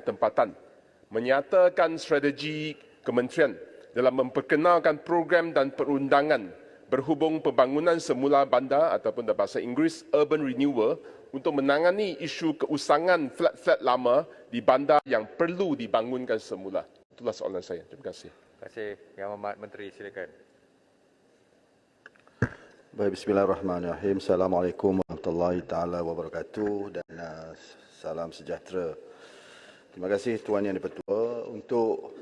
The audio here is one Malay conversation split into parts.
tempatan, menyatakan strategi kementerian dalam memperkenalkan program dan perundangan berhubung pembangunan semula bandar ataupun dalam bahasa Inggeris urban renewal untuk menangani isu keusangan flat-flat lama di bandar yang perlu dibangunkan semula. Itulah soalan saya. Terima kasih. Terima kasih. Yang Amat Menteri, silakan. Baik, bismillahirrahmanirrahim. Assalamualaikum warahmatullahi taala wabarakatuh dan salam sejahtera. Terima kasih Tuan Yang di-Pertua untuk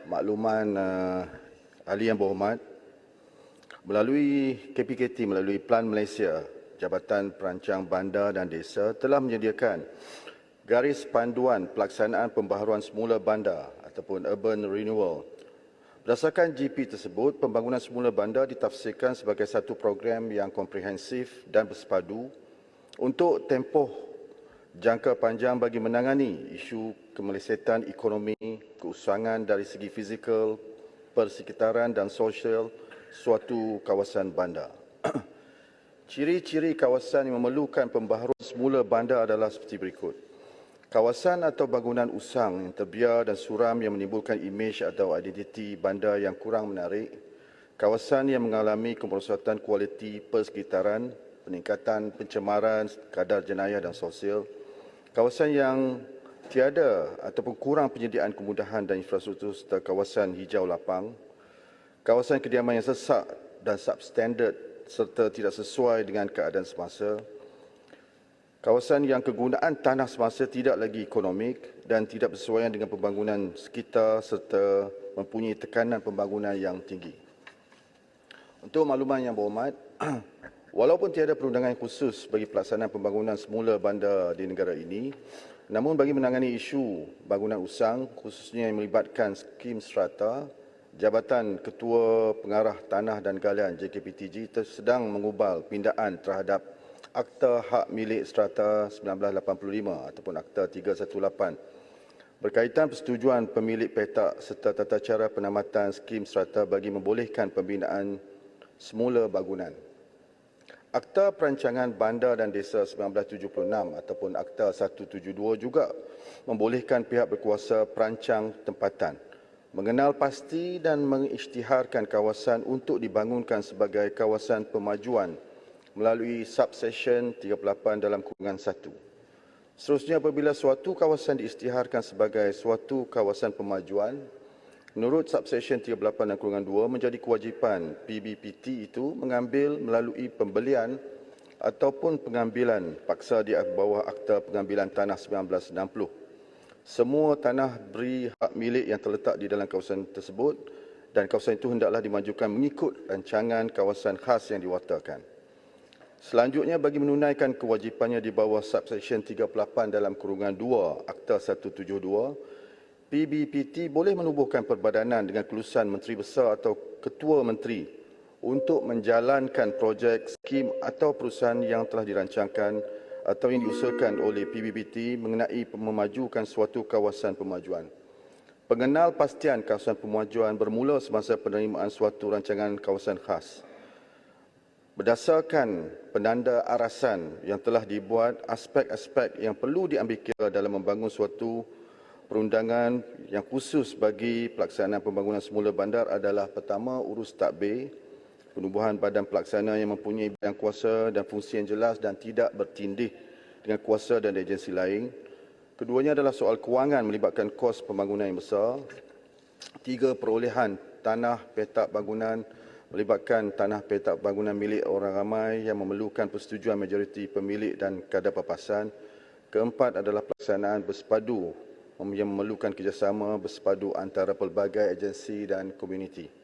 makluman ahli yang berhormat. Melalui KPKT, melalui Plan Malaysia, Jabatan Perancang Bandar dan Desa telah menyediakan garis panduan pelaksanaan pembaharuan semula bandar ataupun urban renewal. Berdasarkan GP tersebut, pembangunan semula bandar ditafsirkan sebagai satu program yang komprehensif dan bersepadu untuk tempoh jangka panjang bagi menangani isu kemelesetan ekonomi, keusangan dari segi fizikal, persekitaran dan sosial suatu kawasan bandar. Ciri-ciri kawasan yang memerlukan pembaharuan semula bandar adalah seperti berikut. Kawasan atau bangunan usang yang terbiar dan suram yang menimbulkan imej atau identiti bandar yang kurang menarik. Kawasan yang mengalami kemerosotan kualiti persekitaran, peningkatan pencemaran kadar jenayah dan sosial. Kawasan yang tiada ataupun kurang penyediaan kemudahan dan infrastruktur serta kawasan hijau lapang. Kawasan kediaman yang sesak dan substandard serta tidak sesuai dengan keadaan semasa. Kawasan yang kegunaan tanah semasa tidak lagi ekonomik dan tidak bersesuaian dengan pembangunan sekitar serta mempunyai tekanan pembangunan yang tinggi. Untuk makluman yang berhormat, walaupun tiada perundangan khusus bagi pelaksanaan pembangunan semula bandar di negara ini, namun bagi menangani isu bangunan usang khususnya yang melibatkan skim strata, Jabatan Ketua Pengarah Tanah dan Galian JKPTG sedang mengubal pindaan terhadap Akta Hak Milik Strata 1985 ataupun Akta 318 berkaitan persetujuan pemilik petak serta tata cara penamatan skim strata bagi membolehkan pembinaan semula bangunan. Akta Perancangan Bandar dan Desa 1976 ataupun Akta 172 juga membolehkan pihak berkuasa perancang tempatan mengenal pasti dan mengisytiharkan kawasan untuk dibangunkan sebagai kawasan pemajuan melalui subsection 38 dalam kurungan 1. Seterusnya, apabila suatu kawasan diisytiharkan sebagai suatu kawasan pemajuan, menurut subsection 38 dalam kurungan 2, menjadi kewajipan PBPT itu mengambil melalui pembelian ataupun pengambilan paksa di bawah Akta Pengambilan Tanah 1960. Semua tanah beri hak milik yang terletak di dalam kawasan tersebut dan kawasan itu hendaklah dimajukan mengikut rancangan kawasan khas yang diwatakan. Selanjutnya, bagi menunaikan kewajipannya di bawah subsection 38 dalam kurungan 2 Akta 172, PBPT boleh menubuhkan perbadanan dengan kelulusan Menteri Besar atau Ketua Menteri untuk menjalankan projek, skim atau perusahaan yang telah dirancangkan atau yang diusulkan oleh PBPT mengenai memajukan suatu kawasan pemajuan. Pengenal pastian kawasan pemajuan bermula semasa penerimaan suatu rancangan kawasan khas. Berdasarkan penanda arasan yang telah dibuat, aspek-aspek yang perlu diambil kira dalam membangun suatu perundangan yang khusus bagi pelaksanaan pembangunan semula bandar adalah pertama, urus tadbir, penubuhan badan pelaksana yang mempunyai bidang kuasa dan fungsi yang jelas dan tidak bertindih dengan kuasa dan agensi lain. Keduanya adalah soal kewangan melibatkan kos pembangunan yang besar. Tiga, perolehan tanah petak bangunan melibatkan tanah petak bangunan milik orang ramai yang memerlukan persetujuan majoriti pemilik dan kadar papasan. Keempat adalah pelaksanaan bersepadu yang memerlukan kerjasama bersepadu antara pelbagai agensi dan komuniti.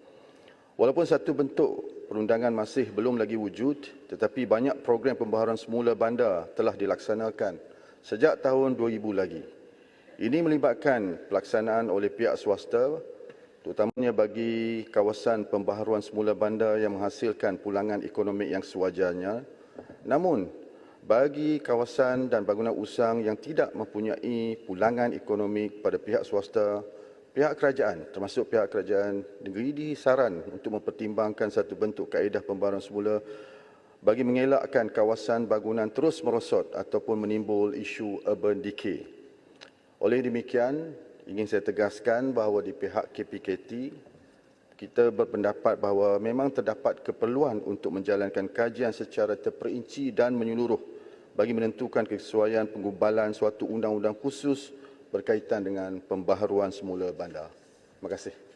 Walaupun satu bentuk perundangan masih belum lagi wujud, tetapi banyak program pembaharuan semula bandar telah dilaksanakan sejak tahun 2000 lagi. Ini melibatkan pelaksanaan oleh pihak swasta, terutamanya bagi kawasan pembaharuan semula bandar yang menghasilkan pulangan ekonomi yang sewajarnya. Namun, bagi kawasan dan bangunan usang yang tidak mempunyai pulangan ekonomi pada pihak swasta, pihak kerajaan, termasuk pihak kerajaan negeri, disaran untuk mempertimbangkan satu bentuk kaedah pembaharuan semula bagi mengelakkan kawasan bangunan terus merosot ataupun menimbul isu urban decay. Oleh demikian, ingin saya tegaskan bahawa di pihak KPKT, kita berpendapat bahawa memang terdapat keperluan untuk menjalankan kajian secara terperinci dan menyeluruh bagi menentukan kesesuaian penggubalan suatu undang-undang khusus berkaitan dengan pembaharuan semula bandar. Terima kasih.